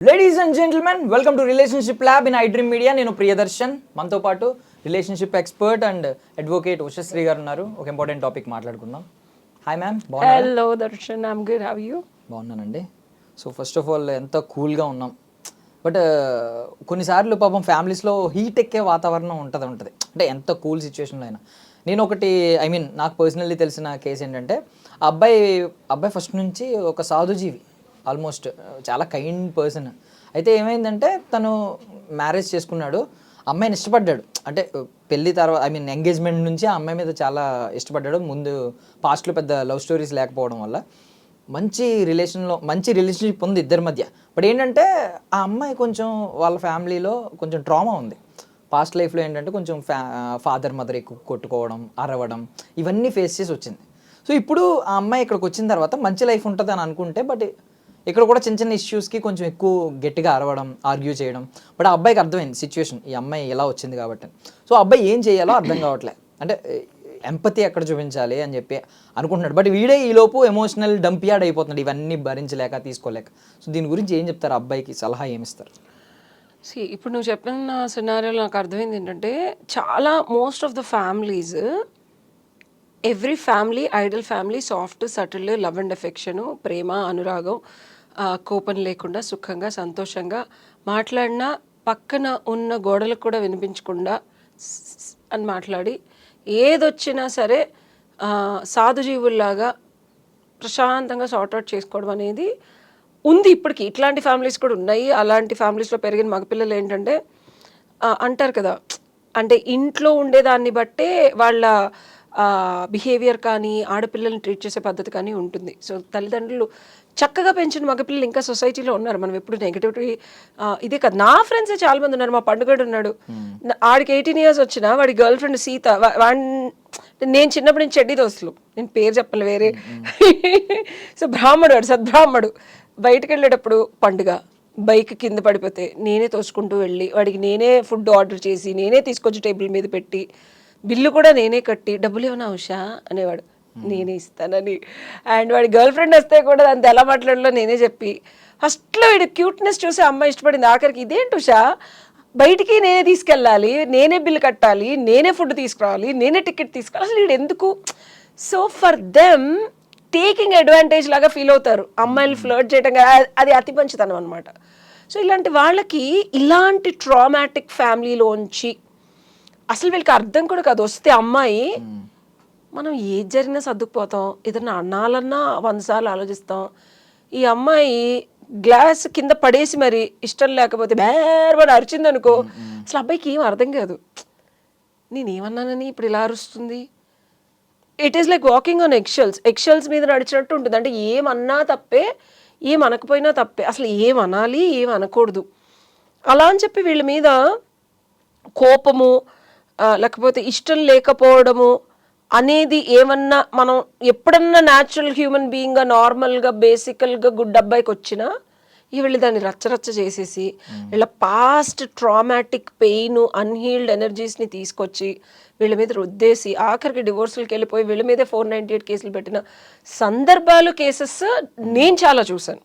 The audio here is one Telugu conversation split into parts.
Ladies and gentlemen, welcome to relationship lab in iDream Media. నేను ప్రియదర్శన్. మనతో పాటు relationship expert and advocate Ushasri garu ఉన్నారు. ఒక ఇంపార్టెంట్ టాపిక్ మాట్లాడుకుందాం. Hi ma'am. Hello Darshan, I'm good. How are you? బాగున్నానండి. సో ఫస్ట్ ఆఫ్ ఆల్ ఎంత కూల్గా ఉన్నాం. బట్ కొన్నిసార్లు పాపం ఫ్యామిలీస్లో హీట్ ఎక్కే వాతావరణం ఉంటుంది అంటే ఎంత కూల్ సిచ్యువేషన్లో అయినా. నేను ఒకటి నాకు పర్సనల్లీ తెలిసిన కేసు ఏంటంటే, ఆ అబ్బాయి ఫస్ట్ నుంచి ఒక సాధుజీవి, ఆల్మోస్ట్ చాలా కైండ్ పర్సన్. అయితే ఏమైందంటే తను మ్యారేజ్ చేసుకున్నాడు, అమ్మాయిని ఇష్టపడ్డాడు. అంటే పెళ్ళి తర్వాత ఎంగేజ్మెంట్ నుంచి ఆ అమ్మాయి మీద చాలా ఇష్టపడ్డాడు. ముందు పాస్ట్లో పెద్ద లవ్ స్టోరీస్ లేకపోవడం వల్ల మంచి రిలేషన్షిప్ ఉంది ఇద్దరి మధ్య. బట్ ఏంటంటే ఆ అమ్మాయి కొంచెం వాళ్ళ ఫ్యామిలీలో కొంచెం ట్రామా ఉంది. పాస్ట్ లైఫ్లో ఏంటంటే కొంచెం ఫాదర్ మదర్ ఎక్కువ కొట్టుకోవడం, అరవడం, ఇవన్నీ ఫేస్ చేసి వచ్చింది. సో ఇప్పుడు ఆ అమ్మాయి ఇక్కడికి వచ్చిన తర్వాత మంచి లైఫ్ ఉంటుంది అని అనుకుంటే, బట్ ఇక్కడ కూడా చిన్న చిన్న ఇష్యూస్కి కొంచెం ఎక్కువ గట్టిగా అరవడం, ఆర్గ్యూ చేయడం. బట్ ఆ అబ్బాయికి అర్థమైంది సిచ్యువేషన్, ఈ అమ్మాయి ఎలా వచ్చింది కాబట్టి. సో అబ్బాయి ఏం చేయాలో అర్థం కావట్లే, అంటే ఎంపతి ఎక్కడ చూపించాలి అని చెప్పి అనుకుంటున్నాడు. బట్ వీడే ఈలోపు ఎమోషనల్ డంపియాడ్ అయిపోతున్నాడు, ఇవన్నీ భరించలేక తీసుకోలేక. సో దీని గురించి ఏం చెప్తారు, అబ్బాయికి సలహా ఏమిస్తారు? ఇప్పుడు నువ్వు చెప్పిన సినారియోలో నాకు అర్థమైంది ఏంటంటే, చాలా most of the families, every family ideal family, soft subtle love and affection, ప్రేమ, అనురాగం, కోపం లేకుండా సుఖంగా సంతోషంగా మాట్లాడినా పక్కన ఉన్న గోడలకు కూడా వినిపించకుండా అని మాట్లాడి ఏదొచ్చినా సరే సాధుజీవుల్లాగా ప్రశాంతంగా సార్ట్అవుట్ చేసుకోవడం అనేది ఉంది. ఇప్పటికి ఇట్లాంటి ఫ్యామిలీస్ కూడా ఉన్నాయి. అలాంటి ఫ్యామిలీస్లో పెరిగిన మగపిల్లలు ఏంటంటే అంటారు కదా, అంటే ఇంట్లో ఉండేదాన్ని బట్టే వాళ్ళ బిహేవియర్ కానీ, ఆడపిల్లల్ని ట్రీట్ చేసే పద్ధతి కానీ ఉంటుంది. సో తల్లిదండ్రులు చక్కగా పెంచిన మగపిల్లలు ఇంకా సొసైటీలో ఉన్నారు. మనం ఎప్పుడు నెగిటివిటీ ఇదే కదా. నా ఫ్రెండ్సే చాలా మంది ఉన్నారు. మా పండుగడు ఉన్నాడు, ఆడికి 18 years వచ్చినా వాడి గర్ల్ ఫ్రెండ్ సీత, నేను చిన్నప్పటి నుంచి చెడ్డీ దోస్తులు, నేను పేరు చెప్పాలి వేరే. సో బ్రాహ్మడు, వాడు సద్బ్రాహ్మడు. బయటకు వెళ్ళేటప్పుడు పండుగ, బైక్ కింద పడిపోతే నేనే తోసుకుంటూ వెళ్ళి వాడికి నేనే ఫుడ్ ఆర్డర్ చేసి నేనే తీసుకొచ్చి టేబుల్ మీద పెట్టి బిల్లు కూడా నేనే కట్టి, డబ్బులు ఏమైనా ఉషా అనేవాడు, నేనే ఇస్తానని. అండ్ వాడి గర్ల్ ఫ్రెండ్ వస్తే కూడా దాంతో ఎలా మాట్లాడాలో నేనే చెప్పి, ఫస్ట్లో వీడి క్యూట్నెస్ చూసి అమ్మాయి ఇష్టపడింది. ఆఖరికి ఇదేంటి ఉషా, బయటికి నేనే తీసుకెళ్ళాలి, నేనే బిల్లు కట్టాలి, నేనే ఫుడ్ తీసుకురావాలి, నేనే టికెట్ తీసుకురావాలి, అసలు వీడు ఎందుకు? So for them taking advantage లాగా ఫీల్ అవుతారు. అమ్మాయిలు ఫ్లర్ట్ చేయడం, అది అతి మంచితనం అనమాట. సో ఇలాంటి వాళ్ళకి ఇలాంటి ట్రామాటిక్ ఫ్యామిలీలోంచి అసలు వీళ్ళకి అర్థం కూడా కాదు. వస్తే అమ్మాయి, మనం ఏది జరిగినా సర్దుకుపోతాం, ఏదన్నా అన్నాలన్నా 100 సార్లు ఆలోచిస్తాం. ఈ అమ్మాయి గ్లాస్ కింద పడేసి మరి ఇష్టం లేకపోతే బేరబడి అరిచింది అనుకో, అసలు అబ్బాయికి ఏం అర్థం కాదు, నేనేమన్నానని ఇప్పుడు ఇలా అరుస్తుంది. It is like walking on eggshells మీద నడిచినట్టు ఉంటుంది. అంటే ఏమన్నా తప్పే, ఏం అనకపోయినా తప్పే, అసలు ఏం అనాలి ఏం అనకూడదు అలా అని చెప్పి వీళ్ళ మీద కోపము, లేకపోతే ఇష్టం లేకపోవడము అనేది ఏమన్నా మనం ఎప్పుడన్నా న్యాచురల్ హ్యూమన్ బీయింగ్గా నార్మల్గా బేసికల్గా గుడ్ అబ్బాయికి వచ్చినా వీళ్ళు దాన్ని రచ్చరచ్చ చేసేసి వీళ్ళ పాస్ట్ ట్రామాటిక్ పెయిన్, అన్హీల్డ్ ఎనర్జీస్ని తీసుకొచ్చి వీళ్ళ మీద రుద్దేసి ఆఖరికి డివోర్సులకి వెళ్ళిపోయి వీళ్ళ మీదే 498 కేసులు పెట్టిన సందర్భాలు, కేసెస్ నేను చాలా చూశాను.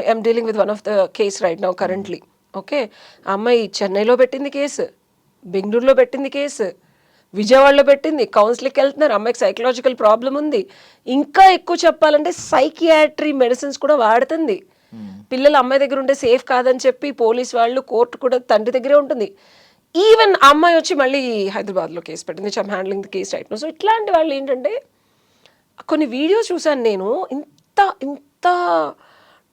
I'm dealing with one of the case right now currently. Okay, ఆ అమ్మాయి చెన్నైలో పెట్టింది కేసు, బెంగళూరులో పెట్టింది కేసు, విజయవాడలో పెట్టింది, కౌన్సిలింగ్కి వెళ్తున్నారు, అమ్మాయికి సైకలాజికల్ ప్రాబ్లం ఉంది. ఇంకా ఎక్కువ చెప్పాలంటే సైకియాట్రీ మెడిసిన్స్ కూడా వాడుతుంది. పిల్లలు అమ్మాయి దగ్గర ఉంటే సేఫ్ కాదని చెప్పి పోలీస్ వాళ్ళు, కోర్టు కూడా తండ్రి దగ్గరే ఉంటుంది. ఈవెన్ అమ్మాయి వచ్చి మళ్ళీ హైదరాబాద్లో కేసు పెట్టింది, I'm handling the case right now. So ఇట్లాంటి వాళ్ళు ఏంటంటే, కొన్ని వీడియోస్ చూశాను నేను, ఇంత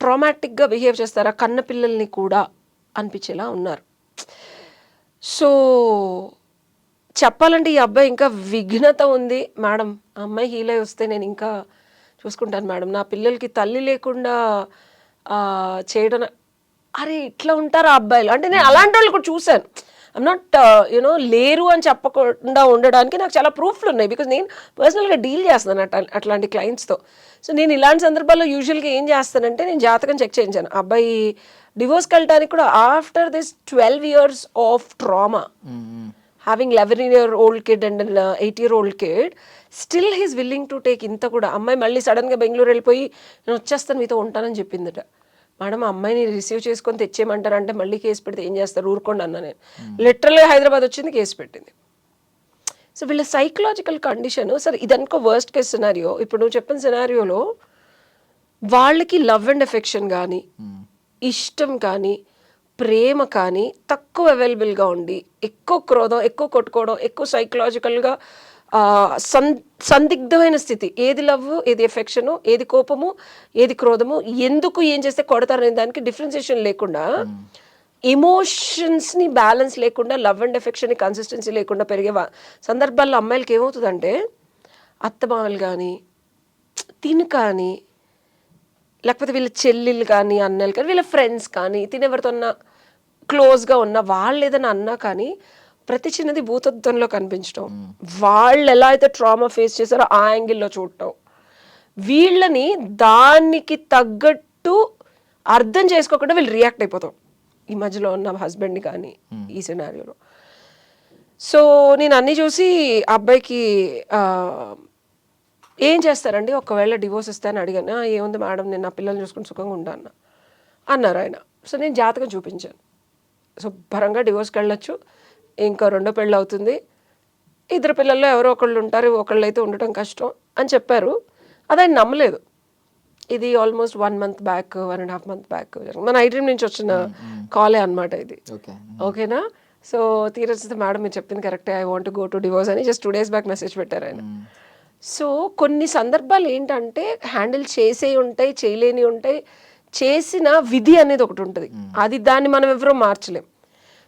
ట్రామాటిక్గా బిహేవ్ చేస్తారా కన్న పిల్లల్ని కూడా అనిపించేలా ఉన్నారు. సో చెప్పాలంటే ఈ అబ్బాయి ఇంకా విఘ్నత ఉంది. మేడం, ఆ అమ్మాయి హీల్ అయి వస్తే నేను ఇంకా చూసుకుంటాను మేడం, నా పిల్లలకి తల్లి లేకుండా చేయడం. అరే ఇట్లా ఉంటారా అబ్బాయిలు? అంటే నేను అలాంటి వాళ్ళు కూడా చూశాను. ఐమ్ నాట్ లేరు అని చెప్పకుండా ఉండడానికి నాకు చాలా ప్రూఫ్లు ఉన్నాయి. బికాజ్ నేను పర్సనల్గా డీల్ చేస్తున్నాను అట్లాంటి క్లయింట్స్తో. సో నేను ఇలాంటి సందర్భాల్లో యూజువల్గా ఏం చేస్తానంటే, నేను జాతకం చెక్ చేయించాను. అబ్బాయి డివోర్స్కి వెళ్ళడానికి కూడా after this 12 years of trauma, having 11-year-old kid and an 8-year-old kid, still he's willing to take ఇంత కూడా. అమ్మాయి మళ్ళీ సడన్గా బెంగళూరు వెళ్ళిపోయి నేను వచ్చేస్తాను మీతో ఉంటానని చెప్పిందట. మేడం అమ్మాయిని రిసీవ్ చేసుకొని తెచ్చేయమంటారంటే మళ్ళీ కేసు పెడితే ఏం చేస్తారు, ఊరుకోండి అన్న నేను. లిటరల్గా హైదరాబాద్ వచ్చింది, కేసు పెట్టింది. సో వీళ్ళ సైకలాజికల్ కండిషన్. సరే ఇదనుకో వర్స్ట్ కేస్ సినారియో. ఇప్పుడు నువ్వు చెప్పిన సినారియోలో వాళ్ళకి లవ్ అండ్ ఎఫెక్షన్ కానీ ఇష్టం కానీ ప్రేమ కానీ తక్కువ అవైలబుల్గా ఉండి ఎక్కువ క్రోధం, ఎక్కువ కొట్టుకోవడం, ఎక్కువ సైకలాజికల్గా సందిగ్ధమైన స్థితి. ఏది లవ్, ఏది ఎఫెక్షను, ఏది కోపము, ఏది క్రోధము, ఎందుకు ఏం చేస్తే కొడతారనే దానికి డిఫరెన్సియేషన్ లేకుండా, ఎమోషన్స్ని బ్యాలెన్స్ లేకుండా, లవ్ అండ్ ఎఫెక్షన్ని కన్సిస్టెన్సీ లేకుండా పెరిగే సందర్భాల్లో అమ్మాయిలకి ఏమవుతుందంటే అత్తమామలు కానీ తిను కానీ లేకపోతే వీళ్ళ చెల్లెళ్ళు కానీ అన్నలు కానీ వీళ్ళ ఫ్రెండ్స్ కానీ తినెవరితో క్లోజ్గా ఉన్న వాళ్ళు ఏదైనా అన్నా కానీ ప్రతి చిన్నది భూతత్వంలో కనిపించడం, వాళ్ళు ఎలా అయితే ట్రామా ఫేస్ చేశారో ఆ యాంగిల్లో చూడటం, వీళ్ళని దానికి తగ్గట్టు అర్థం చేసుకోకుండా వీళ్ళు రియాక్ట్ అయిపోతాం ఈ మధ్యలో ఉన్న హస్బెండ్ని కానీ ఈ సినారియోలో. సో నేను అన్నీ చూసి అబ్బాయికి ఏం చేస్తారండి ఒకవేళ డివోర్స్ ఇస్తే అని అడిగాను. ఏముంది మేడం, నేను నా పిల్లల్ని చూసుకుని సుఖంగా ఉంటాను అన్నారు ఆయన. సో నేను జాతకం చూపించాను. శుభ్రంగా డివోర్స్కి వెళ్ళొచ్చు, ఇంకా రెండో పెళ్ళి అవుతుంది, 2 పిల్లల్లో ఎవరో ఒకళ్ళు ఉంటారు, ఒకళ్ళు అయితే ఉండటం కష్టం అని చెప్పారు. అది ఆయన నమ్మలేదు. ఇది almost 1 month back, 1.5 month back మన ఐ డ్రీమ్ నుంచి వచ్చిన కాలే అనమాట ఇది. ఓకేనా? సో తీరొచ్చితే మేడం మీరు చెప్పింది కరెక్టే, I want go to divorce అని జస్ట్ 2 days బ్యాక్ మెసేజ్ పెట్టారు ఆయన. సో కొన్ని సందర్భాలు ఏంటంటే హ్యాండిల్ చేసే ఉంటాయి, చేయలేని ఉంటాయి, చేసిన విధి అనేది ఒకటి ఉంటుంది, అది దాన్ని మనం ఎవరో మార్చలేం.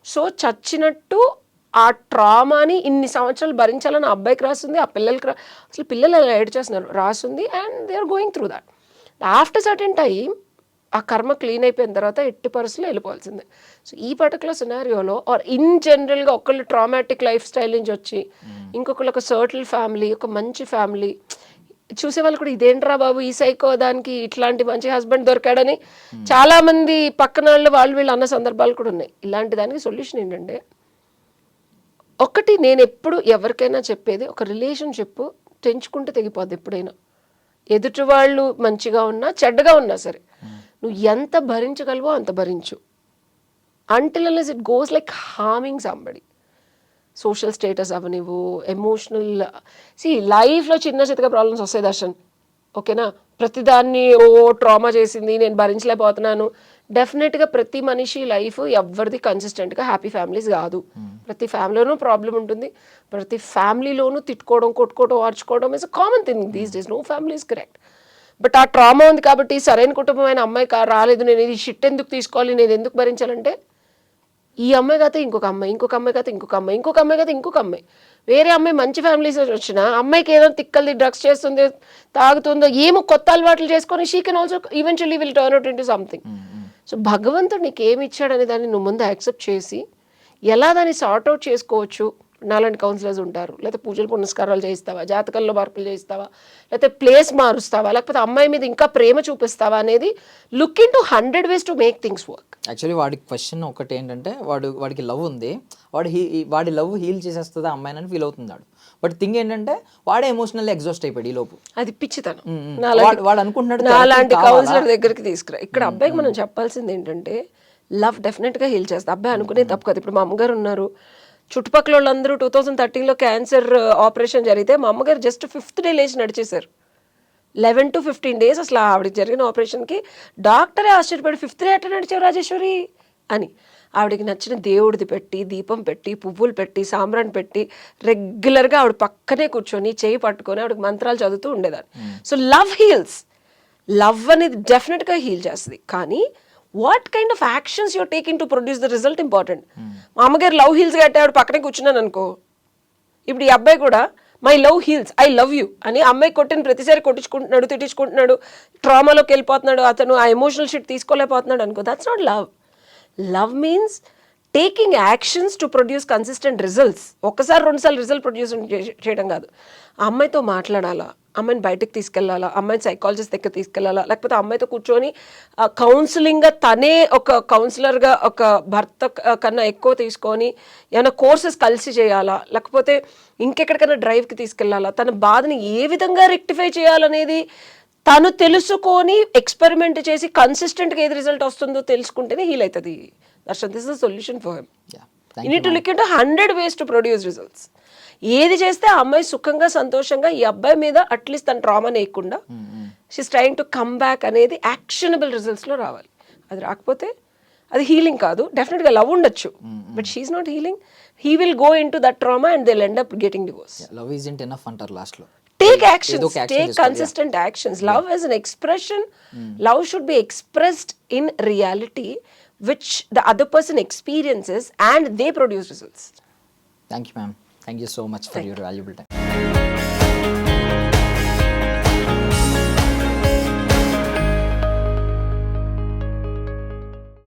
సో చచ్చినట్టు ఆ ట్రామాని ఇన్ని సంవత్సరాలు భరించాలని ఆ అబ్బాయికి రాస్తుంది, ఆ పిల్లలకి అసలు పిల్లలు అలా ఏడ్ చేస్తున్నారు రాస్తుంది, and they are going through that. After certain time ఆ కర్మ క్లీన్ అయిపోయిన తర్వాత ఎట్టి పరిస్థితుల్లో వెళ్ళిపోవాల్సిందే. సో ఈ పర్టికులర్ సినారియోలో ఆర్ ఇన్ జనరల్గా ఒకళ్ళు ట్రామాటిక్ లైఫ్ స్టైల్ నుంచి వచ్చి ఇంకొకళ్ళు ఒక సర్టిల్ ఫ్యామిలీ, ఒక మంచి ఫ్యామిలీ చూసే వాళ్ళు కూడా ఇదేంట్రా బాబు ఈ సైకో దానికి ఇట్లాంటి మంచి హస్బెండ్ దొరికాడని చాలా మంది పక్కన వాళ్ళు వీళ్ళు అన్న సందర్భాలు కూడా ఉన్నాయి. ఇలాంటి దానికి సొల్యూషన్ ఏంటంటే, ఒకటి నేను ఎప్పుడు ఎవరికైనా చెప్పేది, ఒక రిలేషన్షిప్ తెంచుకుంటే తెగిపోద్ది ఎప్పుడైనా. ఎదుటి వాళ్ళు మంచిగా ఉన్నా చెడ్డగా ఉన్నా సరే నువ్వు ఎంత భరించగలవో అంత భరించు, until unless it goes like harming somebody. Social status అవనివ్వు, ఎమోషనల్ లైఫ్లో చిన్న చితక ప్రాబ్లమ్స్ వస్తాయి దర్శన్, ఓకేనా? ప్రతిదాన్ని ట్రామా చేసింది నేను భరించలేకపోతున్నాను. డెఫినెట్గా ప్రతి మనిషి లైఫ్ ఎవరిది కన్సిస్టెంట్గా హ్యాపీ ఫ్యామిలీస్ కాదు. ప్రతి ఫ్యామిలీలోనూ ప్రాబ్లం ఉంటుంది, ప్రతి ఫ్యామిలీలోనూ తిట్టుకోవడం, కొట్టుకోవడం, ఆర్చుకోవడం is a common thing these days. No family is correct. But ఆ ట్రామా ఉంది కాబట్టి సరైన కుటుంబమైన అమ్మాయి రాలేదు, నేను ఇది షిట్ ఎందుకు తీసుకోవాలి, నేను ఎందుకు భరించాలంటే ఈ అమ్మాయి కాతే ఇంకొక అమ్మాయి, ఇంకొక అమ్మాయి కాతే ఇంకొక అమ్మాయి, ఇంకొక అమ్మాయి కాతే ఇంకొక అమ్మాయి, వేరే అమ్మాయి మంచి ఫ్యామిలీస్ వచ్చిన అమ్మాయికి ఏదో తిక్కల్ది డ్రగ్స్ చేస్తుందో తాగుతుందో ఏమో కొత్త అలవాట్లు చేసుకొని she can also eventually will turn out into something. So భగవంతుడు నీకు ఏమి ఇచ్చాడనే దాన్ని నువ్వు ముందు యాక్సెప్ట్ చేసి ఎలా దాన్ని సార్ట్అవుట్ చేసుకోవచ్చు. నాలాంటి కౌన్సిలర్స్ ఉంటారు, లేకపోతే పూజలు పునస్కారాలు చేయిస్తావా, జాతకంలో మార్పులు చేయిస్తావా, లేకపోతే ప్లేస్ మారుస్తావా, లేకపోతే అమ్మాయి మీద ఇంకా ప్రేమ చూపిస్తావా అనేది look in to 100 ways to make things work. Actually వాడికి క్వశ్చన్ ఒకటి ఏంటంటే, వాడికి లవ్ ఉంది, వాడి లవ్ హీల్ చేసేస్తుంది అమ్మాయిని అని ఫీల్ అవుతున్నాడు. బట్ థింగ్ ఏంటంటే వాడే ఎమోషనల్లీ ఎగ్జాస్ట్ అయిపోయాడు ఈ లోపు. అది పిచ్చితనం. వాడు అనుకుంటున్నాడు అలాంటి కౌన్సిలర్ దగ్గరికి తీసుకురా. ఇక్కడ అబ్బాయికి మనం చెప్పాల్సింది ఏంటంటే, లవ్ డెఫినెట్గా హీల్ చేస్తుంది. అబ్బాయి అనుకునే తప్పు కదా. ఇప్పుడు మా అమ్మగారు ఉన్నారు, చుట్టుపక్కల వాళ్ళందరూ 2013లో క్యాన్సర్ ఆపరేషన్ జరిగితే మా అమ్మగారు జస్ట్ 5th day లేచి నడిచేశారు. 11 to 15 days అసలు ఆవిడకి జరిగిన ఆపరేషన్కి డాక్టరే ఆశ్చర్యపడి 5th day ఎట్లా నడిచావు రాజేశ్వరి అని. ఆవిడకి నచ్చిన దేవుడిది పెట్టి, దీపం పెట్టి, పువ్వులు పెట్టి, సాంబ్రాన్ని పెట్టి రెగ్యులర్గా ఆవిడ పక్కనే కూర్చొని చేయి పట్టుకొని ఆవిడకి మంత్రాలు చదువుతూ ఉండేదాన్ని. So love heels. లవ్ అనేది డెఫినెట్గా హీల్ చేస్తుంది, కానీ what kind of actions you're taking to produce the result important. మా అమ్మగారు లవ్ హీల్స్ కట్టే ఆవిడ పక్కనే కూర్చున్నాను అనుకో, ఇప్పుడు ఈ అబ్బాయి కూడా my love heels, I love you అని అమ్మాయి కొట్టిన ప్రతిసారి కొట్టించుకుంటున్నాడు, తిట్టించుకుంటున్నాడు, ట్రామాలోకి వెళ్ళిపోతున్నాడు, అతను ఆ ఎమోషనల్ షిట్ తీసుకోలేకపోతున్నాడు అనుకో, that's not love. Love means taking actions to produce consistent results. ఒక్కసారి 2 సార్లు రిజల్ట్ ప్రొడ్యూస్ చేయడం కాదు. ఆ అమ్మాయితో మాట్లాడాలా, అమ్మాయిని బయటకు తీసుకెళ్లాలా, అమ్మాయిని సైకాలజిస్ట్ దగ్గర తీసుకెళ్లాలా, లేకపోతే అమ్మాయితో కూర్చొని కౌన్సిలింగ్గా తనే ఒక కౌన్సిలర్గా ఒక భర్త కన్నా ఎక్కువ తీసుకొని ఏమైనా కోర్సెస్ కలిసి చేయాలా, లేకపోతే ఇంకెక్కడికైనా డ్రైవ్కి తీసుకెళ్లాలా, తన బాధని ఏ విధంగా రెక్టిఫై చేయాలనేది తను తెలుసుకొని ఎక్స్పెరిమెంట్ చేసి కన్సిస్టెంట్గా ఏది రిజల్ట్ వస్తుందో తెలుసుకుంటేనే హీల్ అవుతుంది. Darshan, this is solution for him. You need to look into 100 ways to produce results. ఏది చేస్తే ఆ అమ్మాయి సుఖంగా సంతోషంగా ఈ అబ్బాయి మీద అట్లీస్ట్ తన ట్రామా నేయకుండా she's trying to come back అనేది యాక్షనబుల్ రిజల్ట్స్లో రావాలి. అది రాకపోతే అది హీలింగ్ కాదు. డెఫినెట్గా లవ్ ఉండొచ్చు, but she is not healing. He will go into that trauma and they end up getting divorce. Love isn't enough అంటారు లాస్ట్లో. Take actions, take consistent actions. Love is an expression. Love should be expressed in reality, which the other person experiences and they produce results. Thank you, ma'am. Thank you so much for your valuable time.